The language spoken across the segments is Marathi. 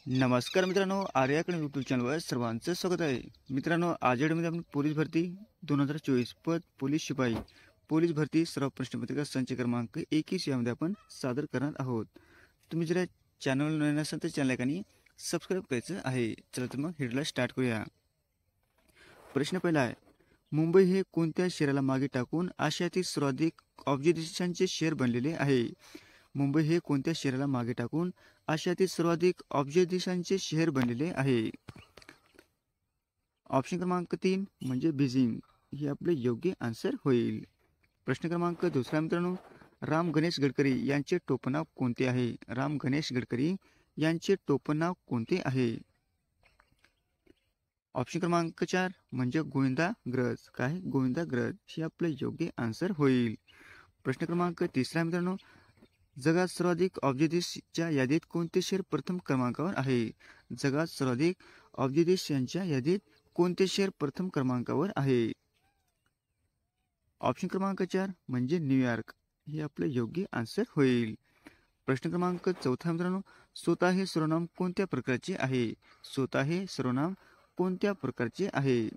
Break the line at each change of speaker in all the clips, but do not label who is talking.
नमस्कार मित्रांनो, आर्याकडे यूट्यूब चॅनलवर सर्वांचं स्वागत आहे. मित्रांनो, आज व्हिडिओमध्ये आपण पोलीस भरती 2024 पद पोलीस शिपाई पोलीस भरती सर्व प्रश्नपत्रिका संच क्रमांक 21 यामध्ये आपण सादर करणार आहोत. तुम्ही जर चॅनल नवीन असाल तर चॅनल सबस्क्राईब करायचं आहे. चला तर मग व्हिडिओला स्टार्ट करूया. प्रश्न पहिला आहे, मुंबई हे कोणत्या शहराला मागे टाकून आशियातील सर्वाधिक अब्ज देशांचे शहर बनलेले आहे? मुंबई हे कोणत्या शहराला मागे टाकून आशियातील सर्वाधिक अब्ज देशांचे शहर बनलेले आहे? ऑप्शन क्रमांक 3 म्हणजे बीजिंग हे आपले योग्य आन्सर होईल. प्रश्न क्रमांक दुसरा मित्रांनो, राम गणेश गडकरी यांचे टोपणनाव कोणते आहे? राम गणेश गडकरी यांचे टोपणनाव कोणते आहे? ऑप्शन क्रमांक 4 म्हणजे गोविंदाग्रज. काय? गोविंदाग्रज हे आपले योग्य आन्सर होईल. प्रश्न क्रमांक तिसरा मित्रांनो, जगात सर्वाधिक अब्ज देशांच्या यादीत कोणते शहर प्रथम क्रमांकावर आहे? जगात सर्वाधिक अब्ज देशांच्या यादीत कोणते शहर प्रथम क्रमांकावर आहे? ऑप्शन क्रमांक 4 म्हणजे न्यूयॉर्क हे आपले योग्य आन्सर होईल. प्रश्न क्रमांक चौथा मित्रांनो, स्वतः हे सर्वनाम कोणत्या प्रकारचे आहे? स्वतः हे सर्वनाम कोणत्या प्रकारचे आहे?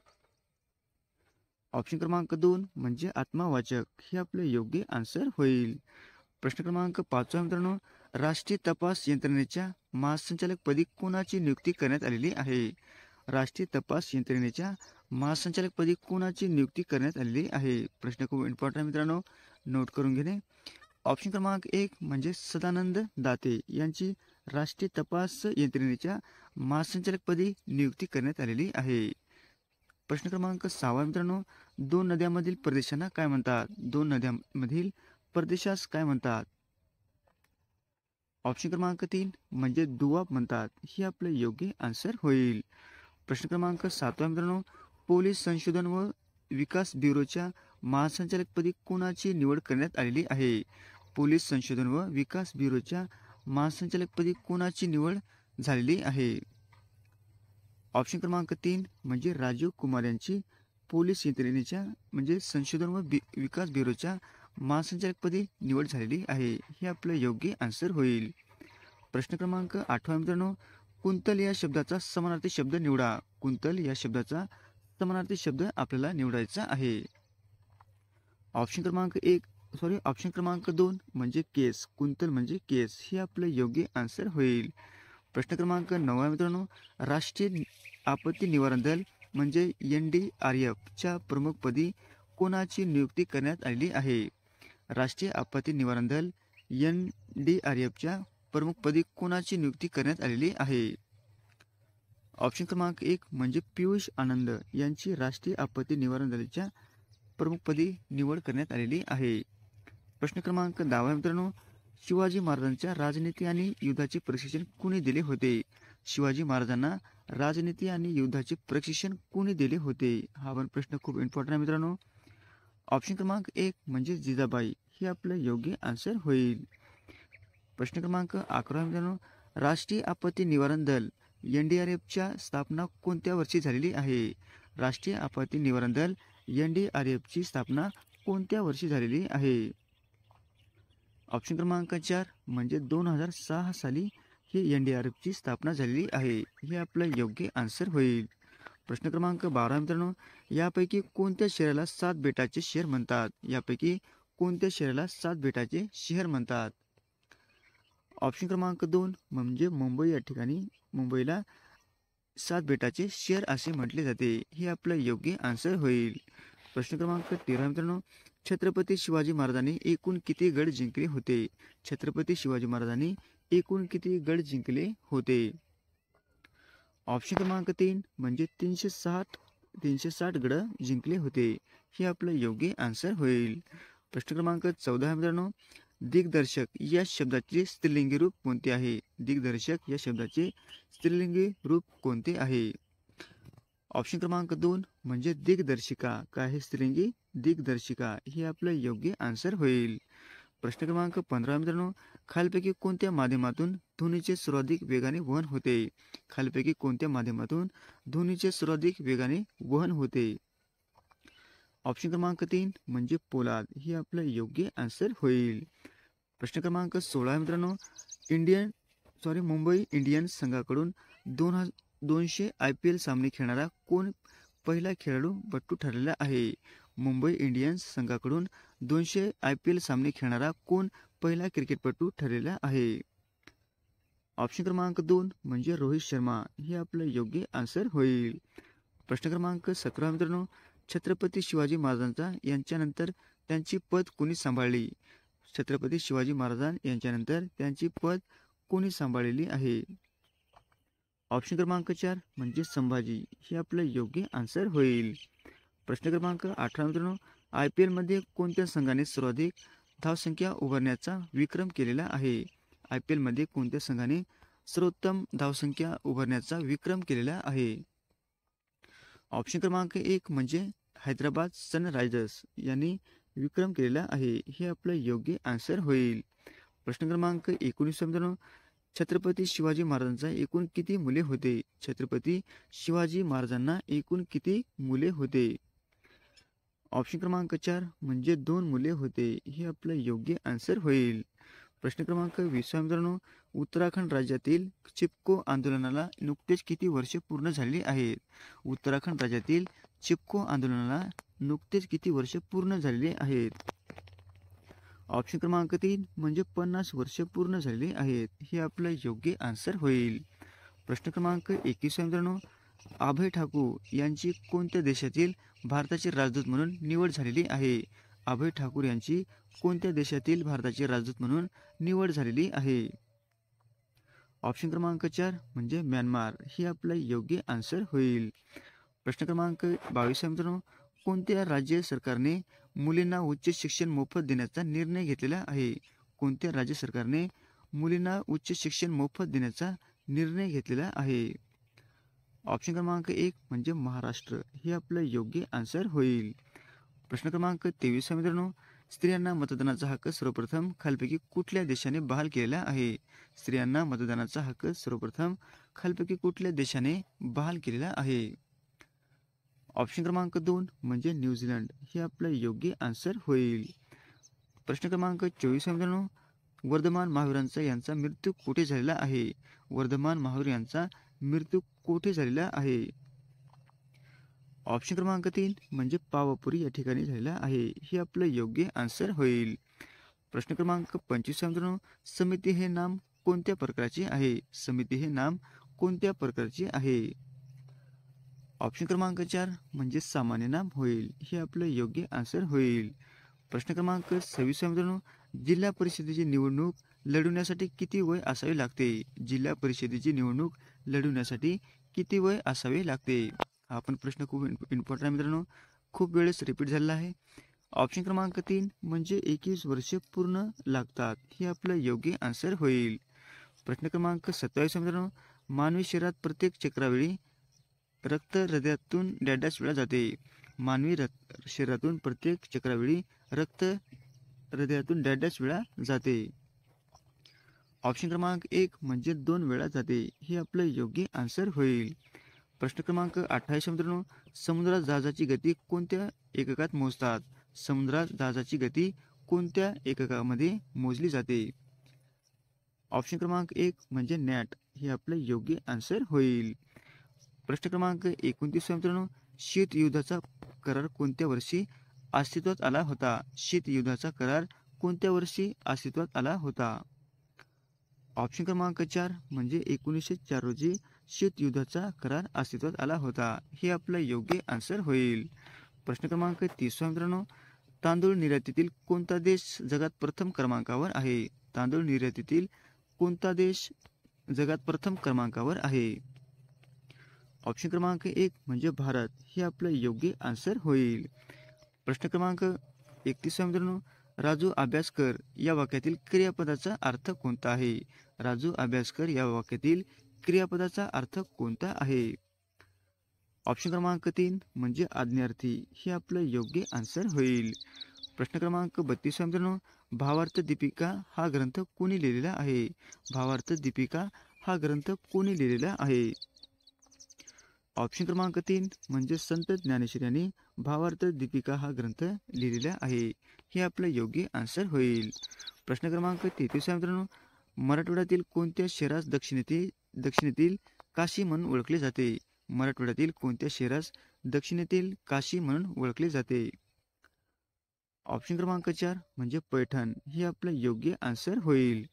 ऑप्शन क्रमांक 2 म्हणजे आत्मवाचक हे आपले योग्य आन्सर होईल. प्रश्न क्रमांक 5 मित्रांनो, राष्ट्रीय तपास यंत्रणेच्या महासंचालकपदी कोणाची नियुक्ती करण्यात आलेली आहे? राष्ट्रीय तपास यंत्रणेच्या महासंचालकपदी कोणाची नियुक्ती करण्यात आलेली आहे? प्रश्न खूप इम्पॉर्टंट मित्रांनो, नोट करून घेणे. ऑप्शन क्रमांक 1 म्हणजे सदानंद दाते यांची राष्ट्रीय तपास यंत्रणेच्या महासंचालकपदी नियुक्ती करण्यात आलेली आहे. प्रश्न क्रमांक 6 मित्रांनो, दोन नद्यांमधील प्रदेशांना काय म्हणतात? दोन नद्यांमधील प्रदेशास काय म्हणतात? ऑप्शन क्रमांक 3 म्हणजे दुवा म्हणतात. हे आपले योग्य आन्सर होईल. प्रश्न क्रमांक 7 मित्रांनो, पोलीस संशोधन व विकास ब्युरोच्या महासंचालकपदी कोणाची निवड करण्यात आलेली आहे? पोलीस संशोधन व विकास ब्युरोच्या महासंचालकपदी कोणाची निवड झालेली आहे? ऑप्शन क्रमांक 3 म्हणजे राजीव कुमार यांची पोलीस यंत्रणेच्या म्हणजे संशोधन व विकास ब्युरोच्या महासंचालकपदी निवड झालेली आहे. हे आपलं योग्य आन्सर होईल. प्रश्न क्रमांक 8 मित्रांनो, कुंतल या शब्दाचा समानार्थी शब्द निवडा. कुंतल या शब्दाचा समानार्थी शब्द आपल्याला निवडायचा आहे. ऑप्शन क्रमांक 2 म्हणजे केस. कुंतल म्हणजे केस हे आपलं योग्य आन्सर होईल. प्रश्न क्रमांक 9 मित्रांनो, राष्ट्रीय आपत्ती निवारण दल म्हणजे NDRFच्या प्रमुखपदी कोणाची नियुक्ती करण्यात आलेली आहे? राष्ट्रीय आपत्ती निवारण दल NDRFच्या प्रमुखपदी कोणाची नियुक्ती करण्यात आलेली आहे? ऑप्शन क्रमांक 1 म्हणजे पियुष आनंद यांची राष्ट्रीय आपत्ती निवारण दलाच्या प्रमुखपदी निवड करण्यात आलेली आहे. प्रश्न क्रमांक 10 मित्रांनो, शिवाजी महाराजांच्या राजनीती आणि युद्धाचे प्रशिक्षण कुणी दिले होते? शिवाजी महाराजांना राजनीती आणि युद्धाचे प्रशिक्षण कुणी दिले होते? हा पण प्रश्न खूप इम्पॉर्टंट आहे मित्रांनो. ऑप्शन क्रमांक 1 म्हणजे जिजाबाई हे आपलं योग्य आन्सर होईल. प्रश्न क्रमांक 11 मित्रांनो, राष्ट्रीय आपत्ती निवारण दल NDRFच्या स्थापना कोणत्या वर्षी झालेली आहे? राष्ट्रीय आपत्ती निवारण दल NDRFची स्थापना कोणत्या वर्षी झालेली आहे? ऑप्शन क्रमांक 4 म्हणजे 2006 साली ही NDRFची स्थापना झालेली आहे. हे आपलं योग्य आन्सर होईल. प्रश्न क्रमांक 12 मित्रांनो, यापैकी कोणत्या शहराला 7 बेटाचे शहर म्हणतात? यापैकी कोणत्या शहराला 7 बेटाचे शहर म्हणतात? ऑप्शन क्रमांक 2 म्हणजे मुंबई या ठिकाणी मुंबईला 7 बेटाचे शहर असे म्हटले जाते. हे आपलं योग्य आन्सर होईल. प्रश्न क्रमांक 13 मित्रांनो, छत्रपती शिवाजी महाराजांनी एकूण किती गड जिंकले होते? छत्रपती शिवाजी महाराजांनी एकूण किती गड जिंकले होते? ऑप्शन क्रमांक 3 म्हणजे 360 गड जिंकले होते. हे आपलं योग्य आन्सर होईल. प्रश्न क्रमांक 14 मित्रांनो, दिग्दर्शक या शब्दाचे स्त्रीलिंगी रूप कोणते आहे? दिग्दर्शक या शब्दाचे स्त्रीलिंगी रूप कोणते आहे? ऑप्शन क्रमांक 2 म्हणजे दिग्दर्शिका. काय आहे स्त्रीलिंगी? दिग्दर्शिका हे आपलं योग्य आन्सर होईल. प्रश्न क्रमांक 15 मित्रांनो, खालीलपैकी कोणत्या माध्यमातून ध्वनीचे सर्वाधिक वेगाने वहन होते? खालीलपैकी कोणत्या माध्यमातून ध्वनीचे सर्वाधिक वेगाने वहन होते? ऑप्शन क्रमांक 3 म्हणजे पोलाद हे आपलं योग्य आन्सर होईल. प्रश्न क्रमांक 16 मित्रांनो, इंडियन मुंबई इंडियन्स संघाकडून 200 IPL सामने खेळणारा कोण पहिला खेळाडूपटू ठरलेला आहे? मुंबई इंडियन्स संघाकडून 200 IPL सामने खेळणारा कोण पहिला क्रिकेटपटू ठरलेला आहे? ऑप्शन क्रमांक 2 म्हणजे रोहित शर्मा. हे आपलं योग्य आन्सर होईल. प्रश्न क्रमांक 17 मित्रांनो, छत्रपती शिवाजी महाराजांचा यांच्यानंतर त्यांची पद कोणी सांभाळली? छत्रपती शिवाजी महाराज यांच्यानंतर त्यांची पद कोणी सांभाळलेली आहे? ऑप्शन क्रमांक 4 म्हणजे संभाजी. हे आपलं योग्य आन्सर होईल. प्रश्न क्रमांक 18 मित्रांनो, IPL मध्ये कोणत्या संघाने सर्वाधिक धावसंख्या उभारण्याचा विक्रम केलेला आहे? IPL मध्ये कोणत्या संघाने सर्वोत्तम धावसंख्या उभारण्याचा विक्रम केलेला आहे? ऑप्शन क्रमांक 1 म्हणजे हैदराबाद सनरायझर्स यांनी विक्रम केलेला आहे. हे आपलं योग्य आन्सर होईल. प्रश्न क्रमांक 19 मित्रांनो, छत्रपती शिवाजी महाराजांचा एकूण किती मुले होते? छत्रपती शिवाजी महाराजांना एकूण किती मुले होते? ऑप्शन क्रमांक 4 म्हणजे 2 मुले होते. हे आपलं योग्य आन्सर होईल. प्रश्न क्रमांक 20 मित्रांनो, उत्तराखंड राज्यातील चिपको आंदोलनाला नुकतेच किती वर्षे पूर्ण झाली आहेत? उत्तराखंड राज्यातील चिपको आंदोलनाला नुकतेच किती वर्षे पूर्ण झालेली आहेत? ऑप्शन क्रमांक 3 म्हणजे 50 वर्षे पूर्ण झालेली आहेत. हे आपलं योग्य आन्सर होईल. प्रश्न क्रमांक 21 मित्रांनो, अभय ठाकूर यांची कोणत्या देशातील भारताचे राजदूत म्हणून निवड झालेली आहे? अभय ठाकूर यांची कोणत्या देशातील भारताचे राजदूत म्हणून निवड झालेली आहे? ऑप्शन क्रमांक 4 म्हणजे म्यानमार. हे आपलं योग्य आन्सर होईल. प्रश्न क्रमांक 22 मित्रांनो, कोणत्या राज्य सरकारने मुलींना उच्च शिक्षण मोफत देण्याचा निर्णय घेतलेला आहे? कोणत्या राज्य सरकारने मुलींना उच्च शिक्षण मोफत देण्याचा निर्णय घेतलेला आहे? ऑप्शन क्रमांक 1 म्हणजे महाराष्ट्र. हे आपलं योग्य आन्सर होईल. प्रश्न क्रमांक 23 मित्रांनो, स्त्रियांना मतदानाचा हक्क सर्वप्रथम खालपैकी कुठल्या देशाने बहाल केलेला आहे? स्त्रियांना मतदानाचा हक्क सर्वप्रथम खालपैकी कुठल्या देशाने बहाल केलेला आहे? ऑप्शन क्रमांक 2 म्हणजे न्यूझीलंड. हे आपलं योग्य आन्सर होईल. प्रश्न क्रमांक 24 मित्रांनो, वर्धमान महावीरांचा यांचा मृत्यू कुठे झालेला आहे? वर्धमान महावीर यांचा मृत्यू कुठे झालेला आहे? ऑप्शन क्रमांक 3 म्हणजे पावापुरी या ठिकाणी झालेला आहे. हे आपलं योग्य आन्सर होईल. प्रश्न क्रमांक 25 मित्रांनो, समिती हे नाम कोणत्या प्रकारचे आहे? समिती हे नाम कोणत्या प्रकारचे आहे? ऑप्शन क्रमांक 4 म्हणजे सामान्य नाम होईल. हे आपलं योग्य आन्सर होईल. प्रश्न क्रमांक 26 मित्रांनो, जिल्हा परिषदेची निवडणूक लढवण्यासाठी किती वय असावे लागते? जिल्हा परिषदेची निवडणूक लढवण्यासाठी किती वय असावे लागते? हा पण प्रश्न खूप इम्पॉर्टंट आहे मित्रांनो, खूप वेळेस रिपीट झालेला आहे. ऑप्शन क्रमांक 3 म्हणजे 21 वर्षे पूर्ण लागतात. हे आपलं योग्य आन्सर होईल. प्रश्न क्रमांक 27 मित्रांनो, मानवी शरीरात प्रत्येक चक्रावेळी रक्त हृदयातून डॅश वेळा जाते? मानवी शरीरातून प्रत्येक चक्रावेळी रक्त हृदयातून डॅश वेळा जाते? ऑप्शन क्रमांक 1 म्हणजे 2 वेळा जाते. हे आपलं योग्य आन्सर होईल. प्रश्न क्रमांक 28 मित्रांनो, समुद्रात जहाजाची गती कोणत्या एककात मोजतात? समुद्रात जहाजाची गती कोणत्या एककामध्ये मोजली जाते? ऑप्शन क्रमांक 1 म्हणजे नॅट. हे आपलं योग्य आन्सर होईल. प्रश्न क्रमांक 29 मित्रांनो, शीतयुद्धाचा करार कोणत्या वर्षी अस्तित्वात आला होता? शीतयुद्धाचा करार कोणत्या वर्षी अस्तित्वात आला होता? ऑप्शन क्रमांक 4 म्हणजे 1904 रोजी शीतयुद्धाचा करार अस्तित्वात आला होता. हे आपलं योग्य आन्सर होईल. प्रश्न क्रमांक 30 मित्रांनो, तांदूळ निर्यातीतील कोणता देश जगात प्रथम क्रमांकावर आहे? तांदूळ निर्यातीतील कोणता देश जगात प्रथम क्रमांकावर आहे? ऑप्शन क्रमांक 1 म्हणजे भारत. हे आपलं योग्य आन्सर होईल. प्रश्न क्रमांक 31 मित्रांनो, राजू अभ्यास कर या वाक्यातील क्रियापदाचा अर्थ कोणता आहे? राजू अभ्यास कर या वाक्यातील क्रियापदाचा अर्थ कोणता आहे? ऑप्शन क्रमांक 3 म्हणजे आज्ञार्थी. हे आपलं योग्य आन्सर होईल. प्रश्न क्रमांक 32 मित्रांनो, भावार्थ दीपिका हा ग्रंथ कोणी लिहिलेला आहे? भावार्थ दीपिका हा ग्रंथ कोणी लिहिलेला आहे? ऑप्शन क्रमांक 3 म्हणजे संत ज्ञानेश्वर यांनी भावार्थ दीपिका हा ग्रंथ लिहिलेला आहे. हे आपलं योग्य आन्सर होईल. प्रश्न क्रमांक 33 मित्रांनो, मराठवाड्यातील कोणत्या शहरास दक्षिणेतील काशी म्हणून ओळखले जाते? मराठवाड्यातील कोणत्या शहरास दक्षिणेतील काशी म्हणून ओळखले जाते? ऑप्शन क्रमांक 4 म्हणजे पैठण. हे आपलं योग्य आन्सर होईल.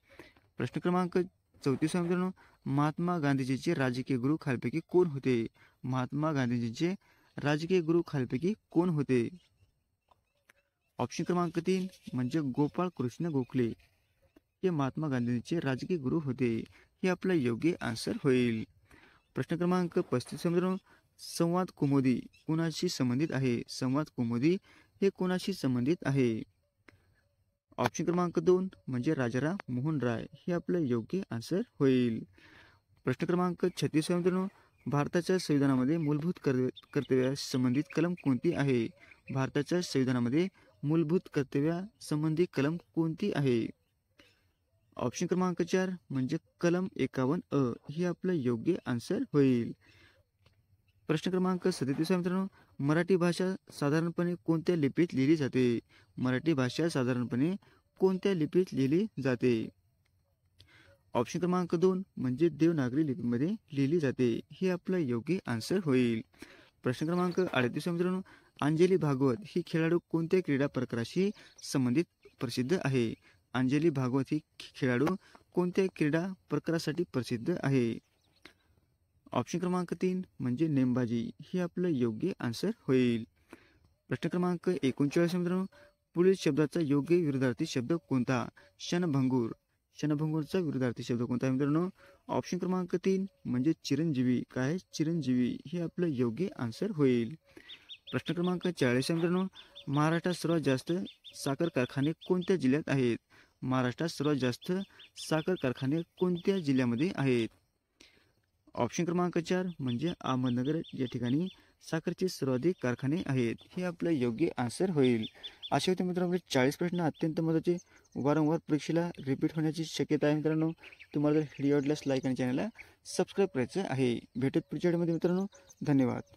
प्रश्न क्रमांक 34 मित्रांनो, महात्मा गांधीजींचे राजकीय गुरु खालीलपैकी कोण होते? महात्मा गांधीजींचे राजकीय गुरु खालीलपैकी कोण होते? ऑप्शन क्रमांक 3 म्हणजे गोपाळ कृष्ण गोखले. हे महात्मा गांधींचे राजकीय गुरु होते. हे आपलं योग्य आन्सर होईल. प्रश्न क्रमांक 35 मित्रांनो, संवाद कौमुदी कोणाशी संबंधित आहे? संवाद कौमुदी हे कोणाशी संबंधित आहे? ऑप्शन क्रमांक 2 म्हणजे राजाराम मोहन राय. हे आपलं योग्य आन्सर होईल. प्रश्न क्रमांक 36 मित्रांनो, भारताच्या संविधानामध्ये मूलभूत कर्तव्याशी संबंधित कलम कोणती आहे? भारताच्या संविधानामध्ये मूलभूत कर्तव्यासंबंधी कलम कोणती आहे? ऑप्शन क्रमांक 4 म्हणजे कलम 51 हे आपलं योग्य आन्सर होईल. प्रश्न क्रमांक 37 मित्रांनो, मराठी भाषा साधारणपणे कोणत्या लिपीत लिहिली जाते? मराठी भाषा साधारणपणे कोणत्या लिपीत लिहिली जाते? ऑप्शन क्रमांक 2 म्हणजे देवनागरी लिपीमध्ये लिहिली जाते. हे आपलं योग्य आन्सर होईल. प्रश्न क्रमांक 38 मित्रांनो, अंजली भागवत ही खेळाडू कोणत्या क्रीडा प्रकाराशी संबंधित प्रसिद्ध आहे? अंजली भागवत ही खेळाडू कोणत्या क्रीडा प्रकारासाठी प्रसिद्ध आहे? ऑप्शन क्रमांक 3 म्हणजे नेमबाजी. हे आपलं योग्य आन्सर होईल. प्रश्न क्रमांक 39 मित्रांनो, पुढील शब्दाचा योग्य विरुद्धार्थी शब्द कोणता? क्षणभंगूर. क्षणभंगूरचा विरुद्धार्थी शब्द कोणता मित्रांनो? ऑप्शन क्रमांक 3 म्हणजे चिरंजीवी. काय? चिरंजीवी. हे आपलं योग्य आन्सर होईल. प्रश्न क्रमांक 40 मित्रांनो, महाराष्ट्रात सर्वात जास्त साखर कारखाने कोणत्या जिल्ह्यात आहेत? महाराष्ट्रात सर्वात जास्त साखर कारखाने कोणत्या जिल्ह्यामध्ये आहेत? ऑप्शन क्रमांक 4 म्हणजे अहमदनगर या ठिकाणी साखरचे सर्वाधिक कारखाने आहेत. हे आपलं योग्य आन्सर होईल. अशा होते मित्रांनो, 40 प्रश्न अत्यंत महत्त्वाचे, वारंवार परीक्षेला रिपीट होण्याची शक्यता आहे. मित्रांनो, तुम्हाला जर व्हिडिओ आवडल्यास लाईक आणि चॅनलला सबस्क्राईब करायचं आहे. भेटत पुढच्या व्हिडिओमध्ये मित्रांनो. धन्यवाद.